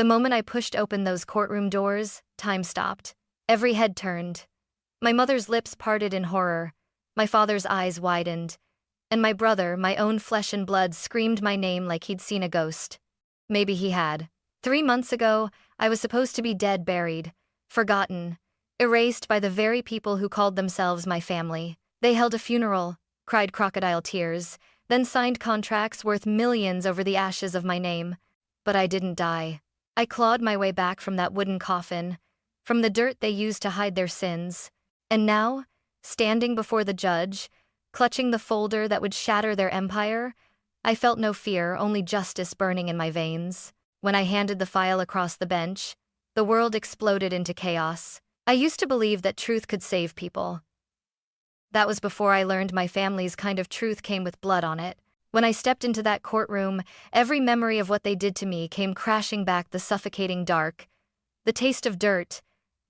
The moment I pushed open those courtroom doors, time stopped. Every head turned. My mother's lips parted in horror, my father's eyes widened, and my brother, my own flesh and blood, screamed my name like he'd seen a ghost. Maybe he had. 3 months ago, I was supposed to be dead, buried, forgotten, erased by the very people who called themselves my family. They held a funeral, cried crocodile tears, then signed contracts worth millions over the ashes of my name. But I didn't die. I clawed my way back from that wooden coffin, from the dirt they used to hide their sins. And now, standing before the judge, clutching the folder that would shatter their empire, I felt no fear, only justice burning in my veins. When I handed the file across the bench, the world exploded into chaos. I used to believe that truth could save people. That was before I learned my family's kind of truth came with blood on it. When I stepped into that courtroom, every memory of what they did to me came crashing back, the suffocating dark, the taste of dirt,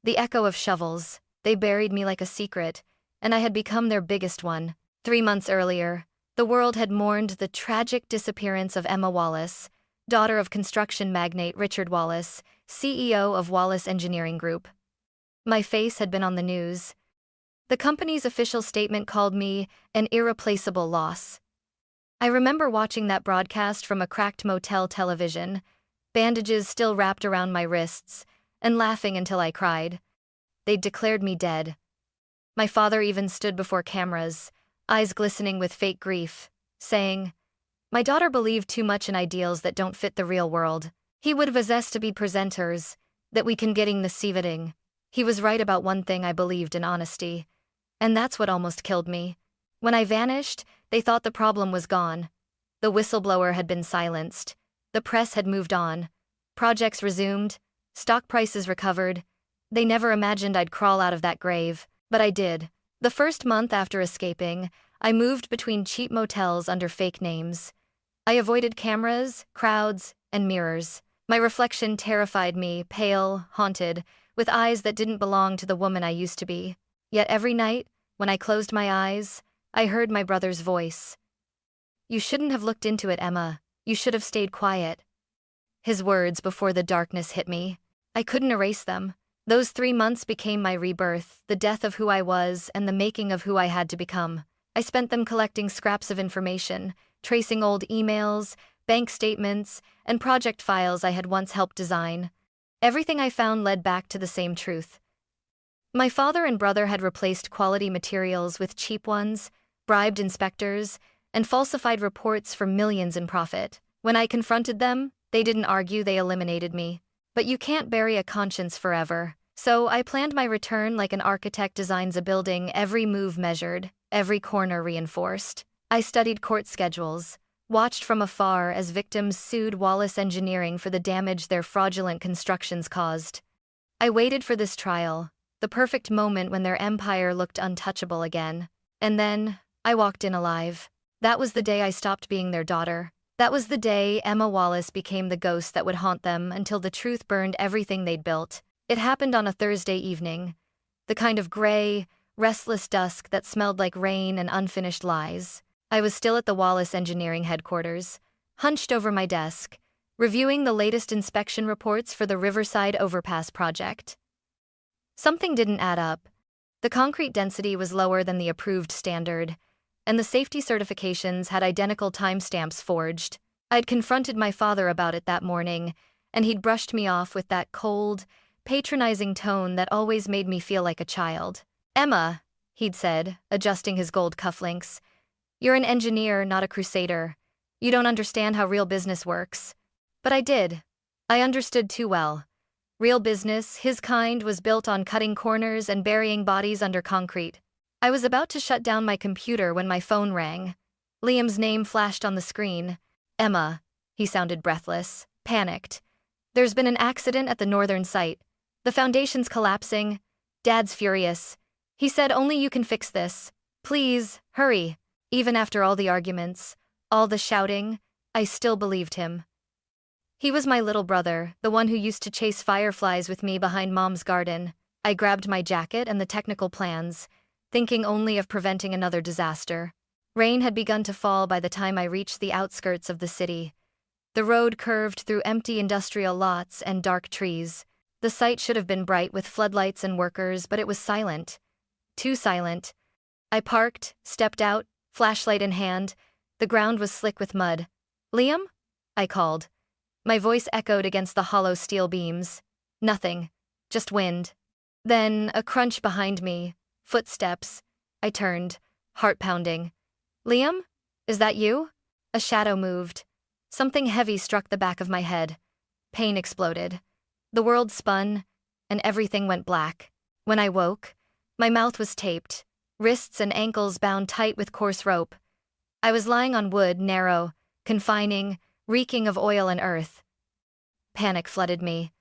the echo of shovels. They buried me like a secret, and I had become their biggest one. 3 months earlier, the world had mourned the tragic disappearance of Emma Wallace, daughter of construction magnate Richard Wallace, CEO of Wallace Engineering Group. My face had been on the news. The company's official statement called me an irreplaceable loss. I remember watching that broadcast from a cracked motel television, bandages still wrapped around my wrists, and laughing until I cried. They'd declared me dead. My father even stood before cameras, eyes glistening with fake grief, saying, "My daughter believed too much in ideals that don't fit the real world. He would have us to be presenters, that we can getting the sieving." He was right about one thing: I believed in honesty. And that's what almost killed me. When I vanished, they thought the problem was gone. The whistleblower had been silenced. The press had moved on. Projects resumed. Stock prices recovered. They never imagined I'd crawl out of that grave, but I did. The first month after escaping, I moved between cheap motels under fake names. I avoided cameras, crowds, and mirrors. My reflection terrified me, pale, haunted, with eyes that didn't belong to the woman I used to be. Yet every night, when I closed my eyes, I heard my brother's voice. "You shouldn't have looked into it, Emma. You should have stayed quiet." His words before the darkness hit me. I couldn't erase them. Those 3 months became my rebirth, the death of who I was and the making of who I had to become. I spent them collecting scraps of information, tracing old emails, bank statements, and project files I had once helped design. Everything I found led back to the same truth. My father and brother had replaced quality materials with cheap ones, bribed inspectors, and falsified reports for millions in profit. When I confronted them, they didn't argue, they eliminated me. But you can't bury a conscience forever. So I planned my return like an architect designs a building, every move measured, every corner reinforced. I studied court schedules, watched from afar as victims sued Wallace Engineering for the damage their fraudulent constructions caused. I waited for this trial, the perfect moment when their empire looked untouchable again. And then, I walked in alive. That was the day I stopped being their daughter. That was the day Emma Wallace became the ghost that would haunt them until the truth burned everything they'd built. It happened on a Thursday evening, the kind of gray, restless dusk that smelled like rain and unfinished lies. I was still at the Wallace Engineering headquarters, hunched over my desk, reviewing the latest inspection reports for the Riverside Overpass project. Something didn't add up. The concrete density was lower than the approved standard, and the safety certifications had identical timestamps forged. I'd confronted my father about it that morning, and he'd brushed me off with that cold, patronizing tone that always made me feel like a child. "Emma," he'd said, adjusting his gold cufflinks, "you're an engineer, not a crusader. You don't understand how real business works." But I did. I understood too well. Real business, his kind, was built on cutting corners and burying bodies under concrete. I was about to shut down my computer when my phone rang. Liam's name flashed on the screen. "Emma," he sounded breathless, panicked. "There's been an accident at the northern site. The foundation's collapsing. Dad's furious. He said only you can fix this. Please, hurry." Even after all the arguments, all the shouting, I still believed him. He was my little brother, the one who used to chase fireflies with me behind Mom's garden. I grabbed my jacket and the technical plans, thinking only of preventing another disaster. Rain had begun to fall by the time I reached the outskirts of the city. The road curved through empty industrial lots and dark trees. The sight should have been bright with floodlights and workers, but it was silent. Too silent. I parked, stepped out, flashlight in hand. The ground was slick with mud. "Liam?" I called. My voice echoed against the hollow steel beams. Nothing. Just wind. Then, a crunch behind me. Footsteps. I turned, heart pounding. "Liam? Is that you?" A shadow moved. Something heavy struck the back of my head. Pain exploded. The world spun, and everything went black. When I woke, my mouth was taped, wrists and ankles bound tight with coarse rope. I was lying on wood, narrow, confining, reeking of oil and earth. Panic flooded me.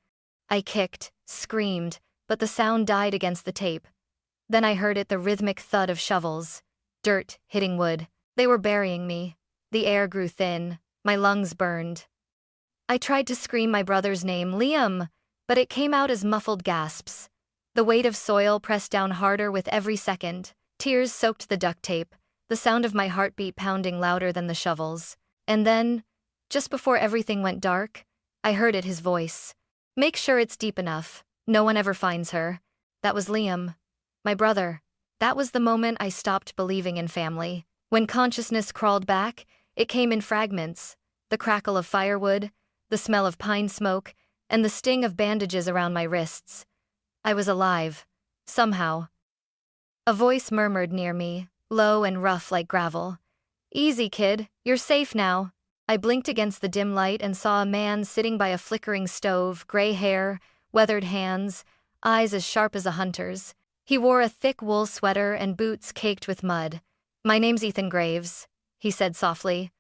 I kicked, screamed, but the sound died against the tape. Then I heard it, the rhythmic thud of shovels, dirt hitting wood. They were burying me. The air grew thin. My lungs burned. I tried to scream my brother's name, "Liam," but it came out as muffled gasps. The weight of soil pressed down harder with every second. Tears soaked the duct tape, the sound of my heartbeat pounding louder than the shovels. And then, just before everything went dark, I heard it, his voice. "Make sure it's deep enough. No one ever finds her." That was Liam. My brother. That was the moment I stopped believing in family. When consciousness crawled back, it came in fragments. The crackle of firewood, the smell of pine smoke, and the sting of bandages around my wrists. I was alive. Somehow. A voice murmured near me, low and rough like gravel. "Easy, kid. You're safe now." I blinked against the dim light and saw a man sitting by a flickering stove, gray hair, weathered hands, eyes as sharp as a hunter's. He wore a thick wool sweater and boots caked with mud. "My name's Ethan Graves," he said softly.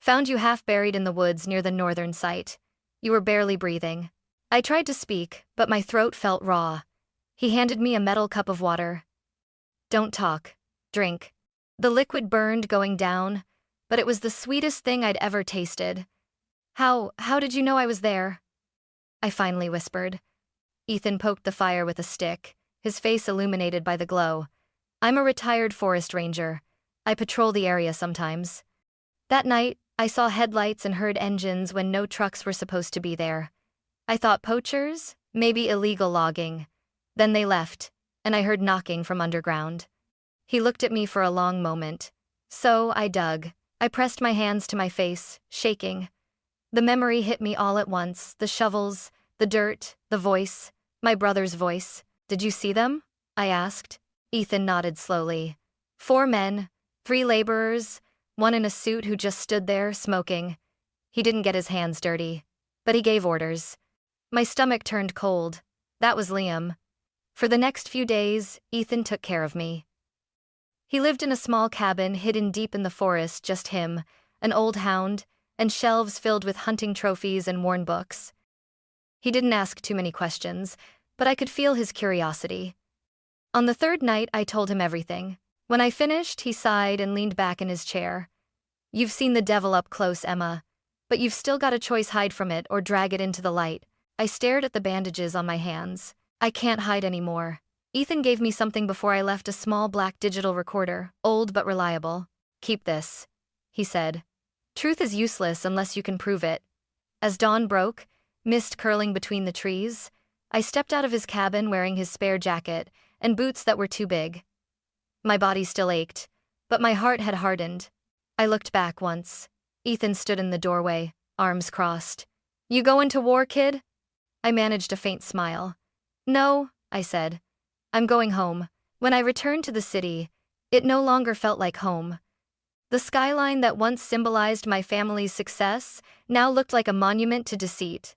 "Found you half buried in the woods near the northern site. You were barely breathing." I tried to speak, but my throat felt raw. He handed me a metal cup of water. "Don't talk. Drink." The liquid burned going down, but it was the sweetest thing I'd ever tasted. How did you know I was there?" I finally whispered. Ethan poked the fire with a stick, his face illuminated by the glow. "I'm a retired forest ranger. I patrol the area sometimes. That night, I saw headlights and heard engines when no trucks were supposed to be there. I thought poachers, maybe illegal logging. Then they left, and I heard knocking from underground." He looked at me for a long moment. So I dug. I pressed my hands to my face, shaking. The memory hit me all at once, the shovels, the dirt, the voice, my brother's voice. "Did you see them?" I asked. Ethan nodded slowly. 4 men, 3 laborers, one in a suit who just stood there, smoking. He didn't get his hands dirty, but he gave orders. My stomach turned cold. That was Liam. For the next few days, Ethan took care of me. He lived in a small cabin hidden deep in the forest, just him, an old hound, and shelves filled with hunting trophies and worn books. He didn't ask too many questions, but I could feel his curiosity. On the 3rd night, I told him everything. When I finished, he sighed and leaned back in his chair. "You've seen the devil up close, Emma, but you've still got a choice: hide from it or drag it into the light." I stared at the bandages on my hands. "I can't hide anymore." Ethan gave me something before I left, a small black digital recorder, old but reliable. "Keep this," he said. "Truth is useless unless you can prove it." As dawn broke, mist curling between the trees, I stepped out of his cabin wearing his spare jacket and boots that were too big. My body still ached, but my heart had hardened. I looked back once. Ethan stood in the doorway, arms crossed. "You going to war, kid?" I managed a faint smile. "No," I said. "I'm going home." When I returned to the city, it no longer felt like home. The skyline that once symbolized my family's success now looked like a monument to deceit.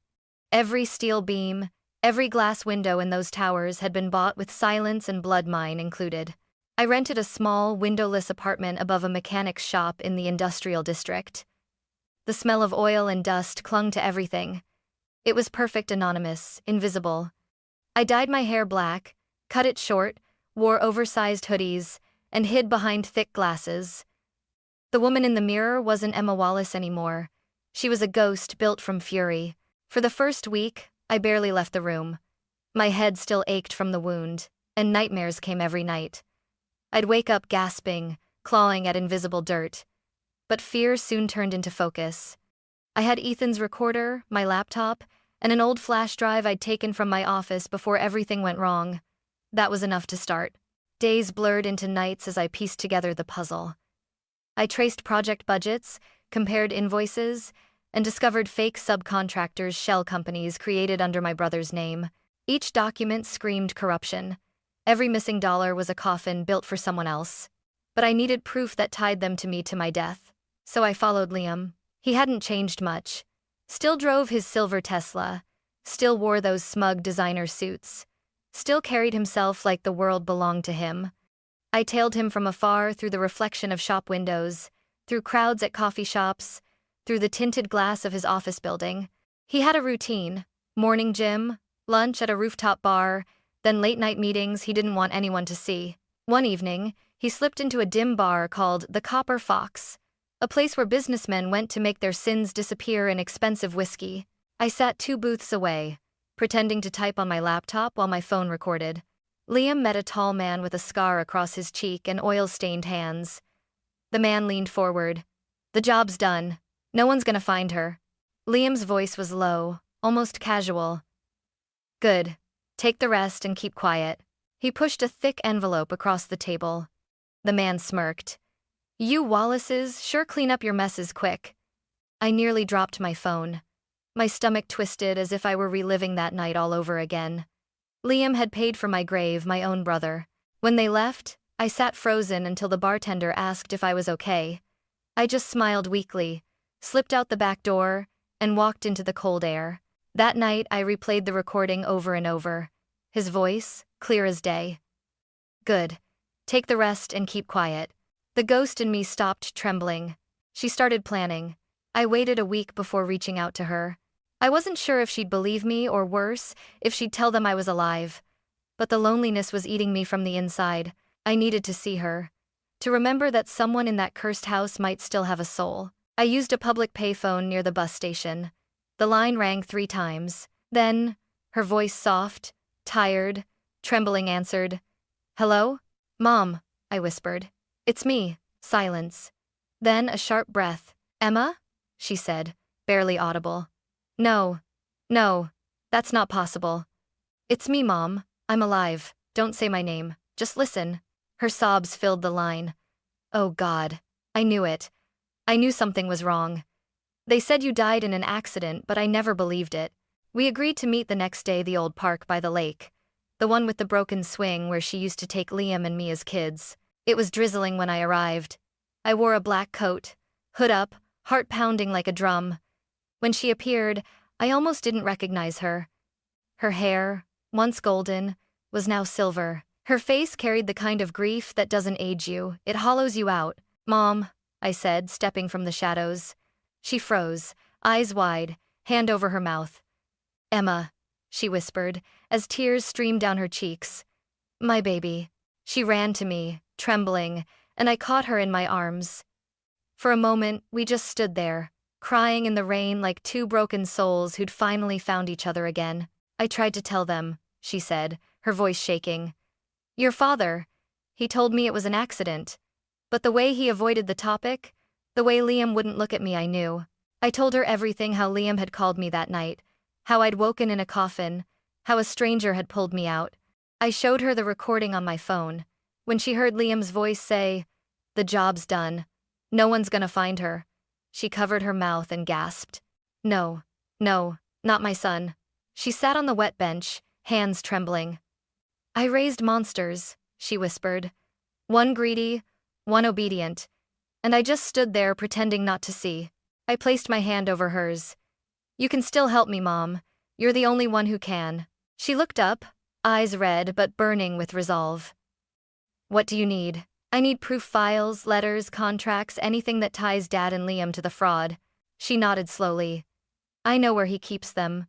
Every steel beam, every glass window in those towers had been bought with silence and blood, mine included. I rented a small, windowless apartment above a mechanic's shop in the industrial district. The smell of oil and dust clung to everything. It was perfect, anonymous, invisible. I dyed my hair black, cut it short, wore oversized hoodies, and hid behind thick glasses. The woman in the mirror wasn't Emma Wallace anymore. She was a ghost built from fury. For the first week, I barely left the room. My head still ached from the wound, and nightmares came every night. I'd wake up gasping, clawing at invisible dirt. But fear soon turned into focus. I had Ethan's recorder, my laptop, and an old flash drive I'd taken from my office before everything went wrong. That was enough to start. Days blurred into nights as I pieced together the puzzle. I traced project budgets, compared invoices, and discovered fake subcontractors' shell companies created under my brother's name. Each document screamed corruption. Every missing dollar was a coffin built for someone else. But I needed proof that tied them to me to my death. So I followed Liam. He hadn't changed much. Still drove his silver Tesla. Still wore those smug designer suits. Still carried himself like the world belonged to him. I tailed him from afar through the reflection of shop windows, through crowds at coffee shops, through the tinted glass of his office building. He had a routine: morning gym, lunch at a rooftop bar, then late-night meetings he didn't want anyone to see. One evening, he slipped into a dim bar called the Copper Fox, a place where businessmen went to make their sins disappear in expensive whiskey. I sat 2 booths away, pretending to type on my laptop while my phone recorded. Liam met a tall man with a scar across his cheek and oil-stained hands. The man leaned forward. "The job's done. No one's gonna find her." Liam's voice was low, almost casual. "Good. Take the rest and keep quiet." He pushed a thick envelope across the table. The man smirked. "You Wallaces sure clean up your messes quick." I nearly dropped my phone. My stomach twisted as if I were reliving that night all over again. Liam had paid for my grave, my own brother. When they left, I sat frozen until the bartender asked if I was okay. I just smiled weakly, slipped out the back door, and walked into the cold air. That night, I replayed the recording over and over. His voice, clear as day. "Good. Take the rest and keep quiet." The ghost in me stopped trembling. She started planning. I waited a week before reaching out to her. I wasn't sure if she'd believe me, or worse, if she'd tell them I was alive. But the loneliness was eating me from the inside. I needed to see her. To remember that someone in that cursed house might still have a soul. I used a public payphone near the bus station. The line rang 3 times. Then, her voice soft, tired, trembling answered. "Hello? Mom," I whispered. "It's me." Silence. Then a sharp breath. "Emma?" she said, barely audible. No, that's not possible." "It's me, Mom. I'm alive. Don't say my name. Just listen." Her sobs filled the line. "Oh God. I knew it. I knew something was wrong. They said you died in an accident, but I never believed it." We agreed to meet the next day, the old park by the lake, the one with the broken swing where she used to take Liam and me as kids. It was drizzling when I arrived. I wore a black coat, hood up, heart pounding like a drum. When she appeared, I almost didn't recognize her. Her hair, once golden, was now silver. Her face carried the kind of grief that doesn't age you, it hollows you out. "Mom," I said, stepping from the shadows. She froze, eyes wide, hand over her mouth. "Emma," she whispered, as tears streamed down her cheeks. "My baby." She ran to me, trembling, and I caught her in my arms. For a moment, we just stood there, crying in the rain like 2 broken souls who'd finally found each other again. "I tried to tell them," she said, her voice shaking. "Your father, he told me it was an accident. But the way he avoided the topic, the way Liam wouldn't look at me, I knew. I told her everything, how Liam had called me that night, how I'd woken in a coffin, how a stranger had pulled me out. I showed her the recording on my phone. When she heard Liam's voice say, 'The job's done. No one's gonna find her,' she covered her mouth and gasped. No, not my son." She sat on the wet bench, hands trembling. "I raised monsters," she whispered. "One greedy, one obedient. And I just stood there pretending not to see." I placed my hand over hers. "You can still help me, Mom. You're the only one who can." She looked up, eyes red but burning with resolve. "What do you need?" "I need proof, files, letters, contracts, anything that ties Dad and Liam to the fraud." She nodded slowly. "I know where he keeps them.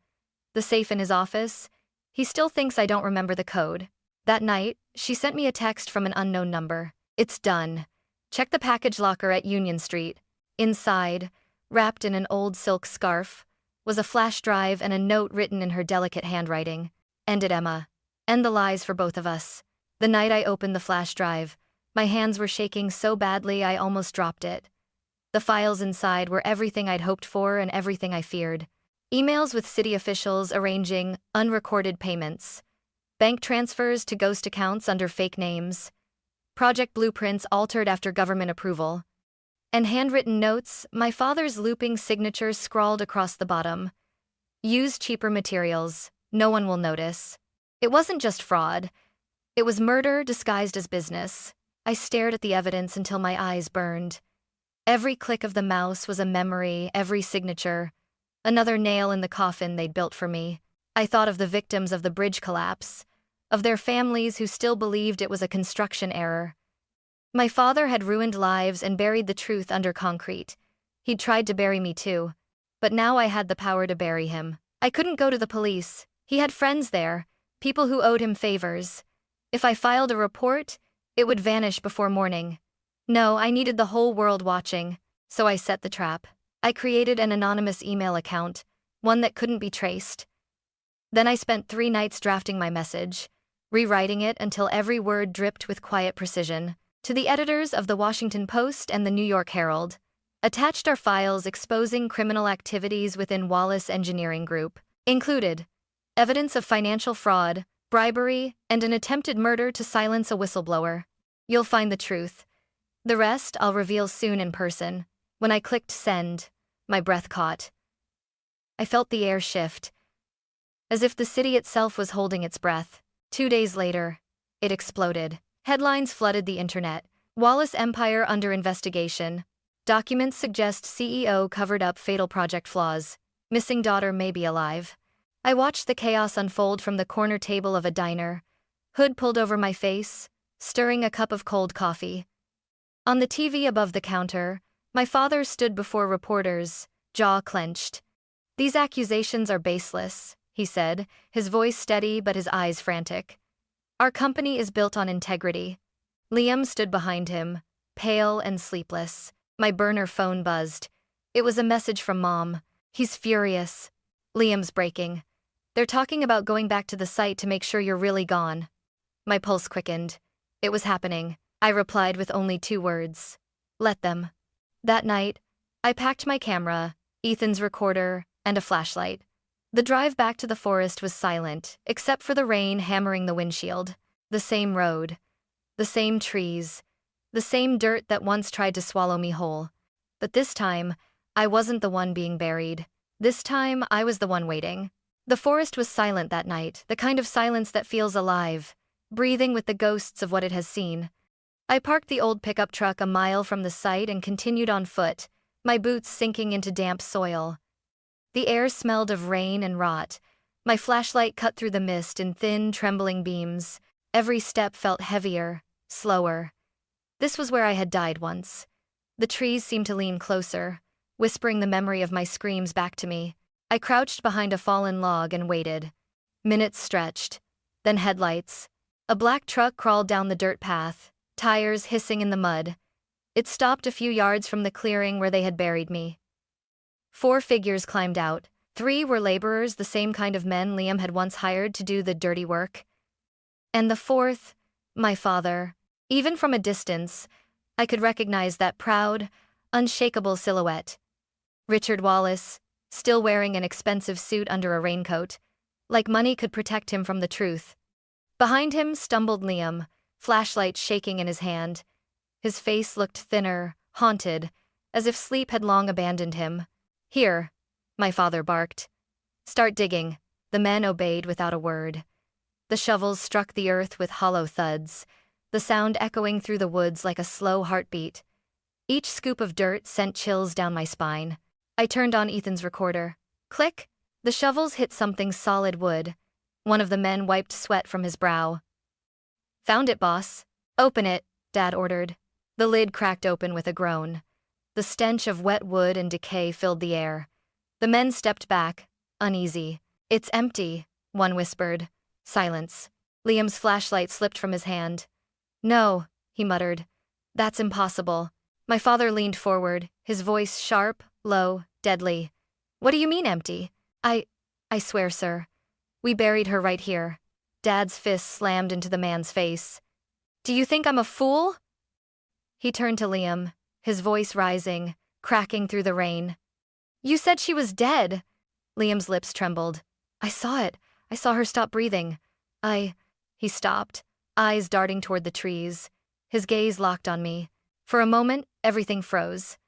The safe in his office. He still thinks I don't remember the code." That night, she sent me a text from an unknown number. "It's done. Check the package locker at Union Street." Inside, wrapped in an old silk scarf, was a flash drive and a note written in her delicate handwriting. "End it, Emma. End the lies for both of us." The night I opened the flash drive, my hands were shaking so badly I almost dropped it. The files inside were everything I'd hoped for and everything I feared. Emails with city officials arranging unrecorded payments, bank transfers to ghost accounts under fake names, project blueprints altered after government approval, and handwritten notes, my father's looping signature scrawled across the bottom. Use cheaper materials, no one will notice. It wasn't just fraud. It was murder disguised as business. I stared at the evidence until my eyes burned. Every click of the mouse was a memory, every signature, another nail in the coffin they'd built for me. I thought of the victims of the bridge collapse, of their families who still believed it was a construction error. My father had ruined lives and buried the truth under concrete. He'd tried to bury me too, but now I had the power to bury him. I couldn't go to the police. He had friends there, people who owed him favors. If I filed a report, it would vanish before morning. No, I needed the whole world watching, so I set the trap. I created an anonymous email account, one that couldn't be traced. Then I spent 3 nights drafting my message, rewriting it until every word dripped with quiet precision. To the editors of the Washington Post and the New York Herald, attached are files exposing criminal activities within Wallace Engineering Group, included evidence of financial fraud, bribery, and an attempted murder to silence a whistleblower. You'll find the truth. The rest I'll reveal soon in person. When I clicked send, my breath caught. I felt the air shift, as if the city itself was holding its breath. 2 days later, it exploded. Headlines flooded the internet. Wallace Empire under investigation. Documents suggest CEO covered up fatal project flaws. Missing daughter may be alive. I watched the chaos unfold from the corner table of a diner, hood pulled over my face, stirring a cup of cold coffee. On the TV above the counter, my father stood before reporters, jaw clenched. "These accusations are baseless," he said, his voice steady but his eyes frantic. "Our company is built on integrity." Liam stood behind him, pale and sleepless. My burner phone buzzed. It was a message from Mom. "He's furious." Liam's breaking. "They're talking about going back to the site to make sure you're really gone." My pulse quickened. It was happening. I replied with only 2 words. "Let them." That night, I packed my camera, Ethan's recorder, and a flashlight. The drive back to the forest was silent, except for the rain hammering the windshield. The same road, the same trees, the same dirt that once tried to swallow me whole. But this time, I wasn't the one being buried. This time, I was the one waiting. The forest was silent that night, the kind of silence that feels alive, breathing with the ghosts of what it has seen. I parked the old pickup truck a mile from the site and continued on foot, my boots sinking into damp soil. The air smelled of rain and rot. My flashlight cut through the mist in thin, trembling beams. Every step felt heavier, slower. This was where I had died once. The trees seemed to lean closer, whispering the memory of my screams back to me. I crouched behind a fallen log and waited. Minutes stretched, then headlights. A black truck crawled down the dirt path, tires hissing in the mud. It stopped a few yards from the clearing where they had buried me. 4 figures climbed out. 3 were laborers, the same kind of men Liam had once hired to do the dirty work. And the 4th, my father. Even from a distance, I could recognize that proud, unshakable silhouette. Richard Wallace, still wearing an expensive suit under a raincoat, like money could protect him from the truth. Behind him stumbled Liam, flashlight shaking in his hand. His face looked thinner, haunted, as if sleep had long abandoned him. "Here," my father barked. "Start digging." The men obeyed without a word. The shovels struck the earth with hollow thuds, the sound echoing through the woods like a slow heartbeat. Each scoop of dirt sent chills down my spine. I turned on Ethan's recorder. Click! The shovels hit something solid wood. One of the men wiped sweat from his brow. "Found it, boss." "Open it," Dad ordered. The lid cracked open with a groan. The stench of wet wood and decay filled the air. The men stepped back, uneasy. "It's empty," one whispered. Silence. Liam's flashlight slipped from his hand. "No," he muttered. "That's impossible." My father leaned forward, his voice sharp, low, deadly. "What do you mean empty?" I swear, sir. We buried her right here." Dad's fist slammed into the man's face. "Do you think I'm a fool?" He turned to Liam, his voice rising, cracking through the rain. You said she was dead. Liam's lips trembled. I saw it. I saw her stop breathing. He stopped, eyes darting toward the trees. His gaze locked on me. For a moment, everything froze.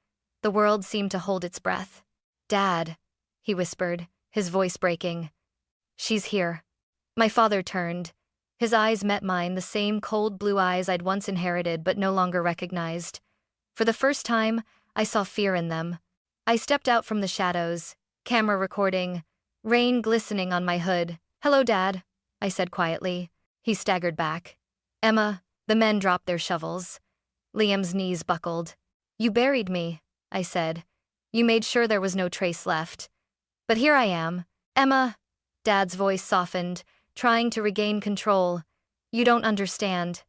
The world seemed to hold its breath. Dad, he whispered, his voice breaking. She's here. My father turned. His eyes met mine, the same cold blue eyes I'd once inherited but no longer recognized. For the first time, I saw fear in them. I stepped out from the shadows, camera recording, rain glistening on my hood. Hello, Dad, I said quietly. He staggered back. Emma, the men dropped their shovels. Liam's knees buckled. You buried me, I said. You made sure there was no trace left. But here I am. Emma, Dad's voice softened, trying to regain control. You don't understand.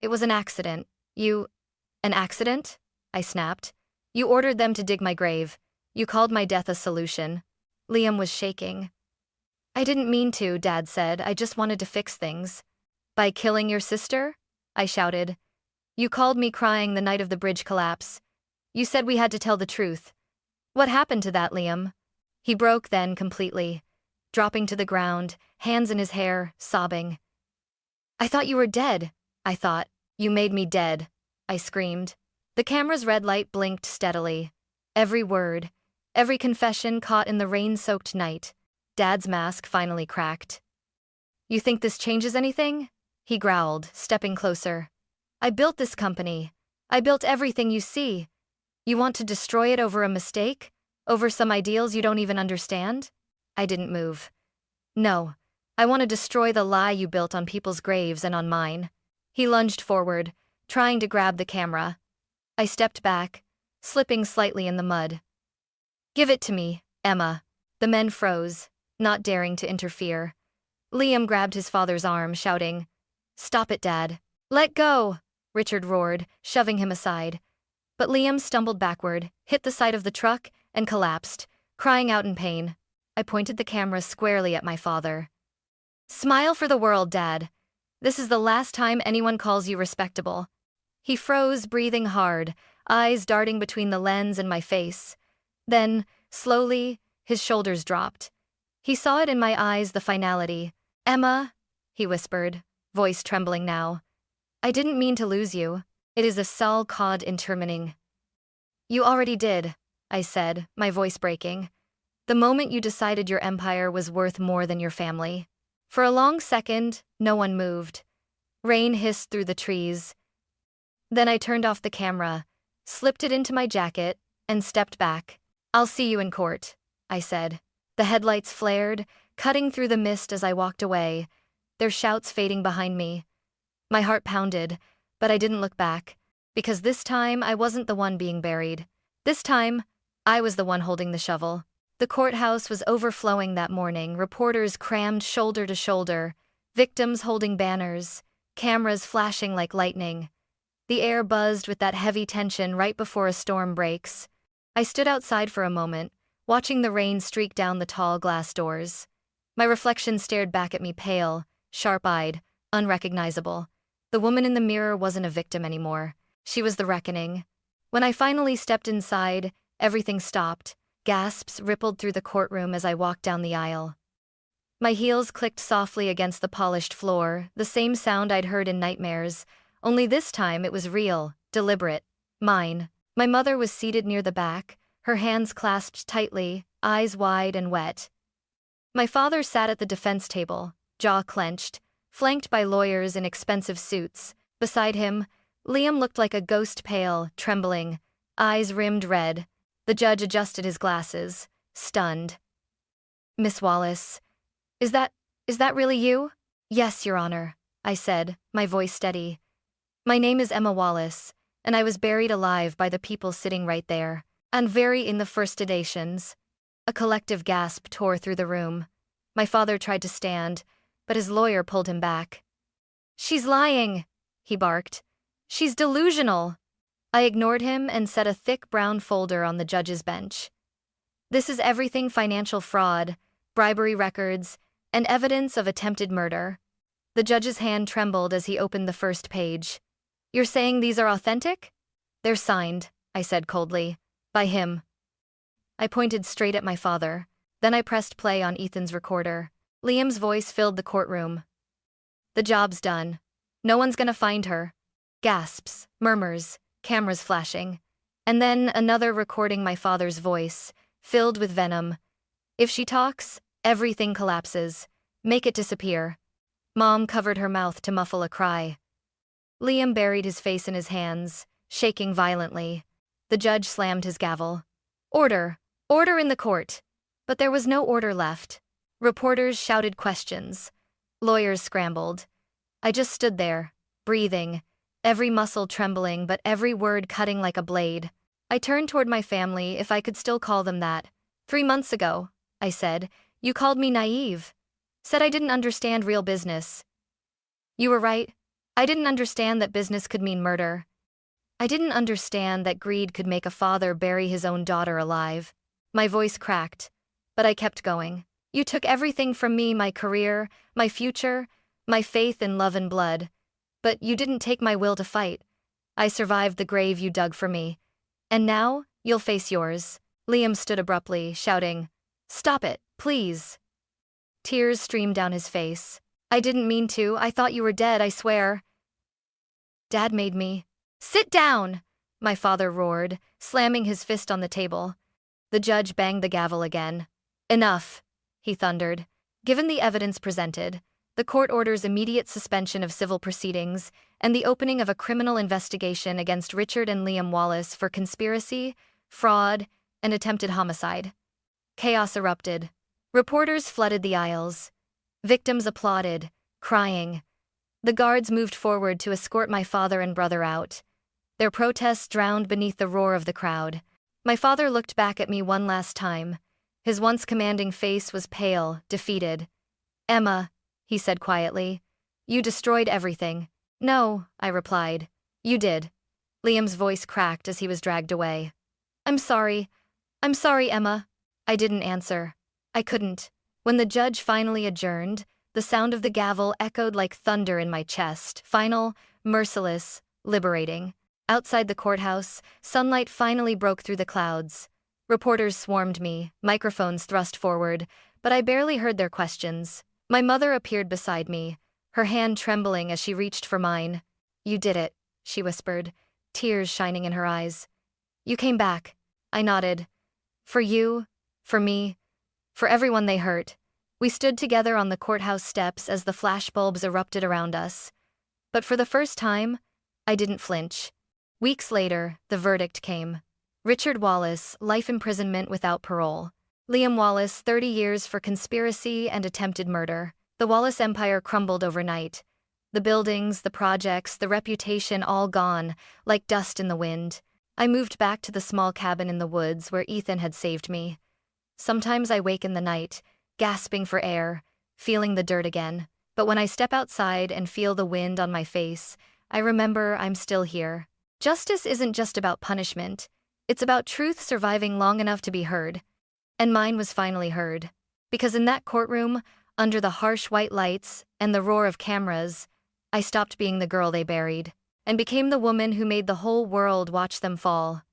It was an accident. An accident? I snapped. You ordered them to dig my grave. You called my death a solution. Liam was shaking. I didn't mean to, Dad said. I just wanted to fix things. By killing your sister? I shouted. You called me crying the night of the bridge collapse. You said we had to tell the truth. What happened to that, Liam? He broke then completely, dropping to the ground, hands in his hair, sobbing. I thought you were dead. I thought. You made me dead, I screamed. The camera's red light blinked steadily. Every word, every confession caught in the rain-soaked night. Dad's mask finally cracked. You think this changes anything? He growled, stepping closer. I built this company. I built everything you see. You want to destroy it over a mistake? Over some ideals you don't even understand? I didn't move. No, I want to destroy the lie you built on people's graves and on mine. He lunged forward, trying to grab the camera. I stepped back, slipping slightly in the mud. Give it to me, Emma. The men froze, not daring to interfere. Liam grabbed his father's arm, shouting, Stop it, Dad. Let go, Richard roared, shoving him aside. But Liam stumbled backward, hit the side of the truck, and collapsed, crying out in pain. I pointed the camera squarely at my father. Smile for the world, Dad. This is the last time anyone calls you respectable. He froze, breathing hard, eyes darting between the lens and my face. Then, slowly, his shoulders dropped. He saw it in my eyes, the finality. Emma, he whispered, voice trembling now. I didn't mean to lose you. It is a sal cod intermining. You already did, I said, my voice breaking. The moment you decided your empire was worth more than your family. For a long second, no one moved. Rain hissed through the trees. Then I turned off the camera, slipped it into my jacket, and stepped back. I'll see you in court, I said. The headlights flared, cutting through the mist as I walked away, their shouts fading behind me. My heart pounded, but I didn't look back, because this time I wasn't the one being buried. This time, I was the one holding the shovel. The courthouse was overflowing that morning, reporters crammed shoulder to shoulder, victims holding banners, cameras flashing like lightning. The air buzzed with that heavy tension right before a storm breaks. I stood outside for a moment, watching the rain streak down the tall glass doors. My reflection stared back at me, pale, sharp-eyed, unrecognizable. The woman in the mirror wasn't a victim anymore. She was the reckoning. When I finally stepped inside, everything stopped. Gasps rippled through the courtroom as I walked down the aisle. My heels clicked softly against the polished floor, the same sound I'd heard in nightmares, only this time it was real, deliberate, mine. My mother was seated near the back, her hands clasped tightly, eyes wide and wet. My father sat at the defense table, jaw clenched, flanked by lawyers in expensive suits. Beside him, Liam looked like a ghost, pale, trembling, eyes rimmed red. The judge adjusted his glasses, stunned. Miss Wallace, is that really you? Yes, Your Honor, I said, my voice steady. My name is Emma Wallace, and I was buried alive by the people sitting right there, and very in the first sedations. A collective gasp tore through the room. My father tried to stand, but his lawyer pulled him back. She's lying, he barked. She's delusional. I ignored him and set a thick brown folder on the judge's bench. This is everything: financial fraud, bribery records, and evidence of attempted murder. The judge's hand trembled as he opened the first page. You're saying these are authentic? They're signed, I said coldly. By him. I pointed straight at my father. Then I pressed play on Ethan's recorder. Liam's voice filled the courtroom. The job's done. No one's gonna find her. Gasps, murmurs, cameras flashing. And then another recording my father's voice, filled with venom. If she talks, everything collapses. Make it disappear. Mom covered her mouth to muffle a cry. Liam buried his face in his hands, shaking violently. The judge slammed his gavel. Order! Order in the court! But there was no order left. Reporters shouted questions. Lawyers scrambled. I just stood there, breathing, every muscle trembling but every word cutting like a blade. I turned toward my family, if I could still call them that. 3 months ago, I said, you called me naive. Said I didn't understand real business. You were right. I didn't understand that business could mean murder. I didn't understand that greed could make a father bury his own daughter alive. My voice cracked, but I kept going. You took everything from me, my career, my future, my faith in love and blood. But you didn't take my will to fight. I survived the grave you dug for me. And now, you'll face yours. Liam stood abruptly, shouting, Stop it, please. Tears streamed down his face. I didn't mean to, I thought you were dead, I swear. Dad made me. Sit down! My father roared, slamming his fist on the table. The judge banged the gavel again. Enough, he thundered. Given the evidence presented, the court orders immediate suspension of civil proceedings and the opening of a criminal investigation against Richard and Liam Wallace for conspiracy, fraud, and attempted homicide. Chaos erupted. Reporters flooded the aisles. Victims applauded, crying. The guards moved forward to escort my father and brother out. Their protests drowned beneath the roar of the crowd. My father looked back at me one last time. His once commanding face was pale, defeated. Emma, he said quietly, you destroyed everything. No, I replied. You did. Liam's voice cracked as he was dragged away. I'm sorry, Emma. I didn't answer. I couldn't. When the judge finally adjourned, the sound of the gavel echoed like thunder in my chest, final, merciless, liberating. Outside the courthouse, sunlight finally broke through the clouds. Reporters swarmed me, microphones thrust forward, but I barely heard their questions. My mother appeared beside me, her hand trembling as she reached for mine. You did it, she whispered, tears shining in her eyes. You came back. I nodded. For you, for me, for everyone they hurt. We stood together on the courthouse steps as the flashbulbs erupted around us. But for the first time, I didn't flinch. Weeks later, the verdict came. Richard Wallace, life imprisonment without parole. Liam Wallace, 30 years for conspiracy and attempted murder. The Wallace empire crumbled overnight. The buildings, the projects, the reputation all gone, like dust in the wind. I moved back to the small cabin in the woods where Ethan had saved me. Sometimes I wake in the night, gasping for air, feeling the dirt again. But when I step outside and feel the wind on my face, I remember I'm still here. Justice isn't just about punishment. It's about truth surviving long enough to be heard. And mine was finally heard. Because in that courtroom, under the harsh white lights and the roar of cameras, I stopped being the girl they buried and became the woman who made the whole world watch them fall.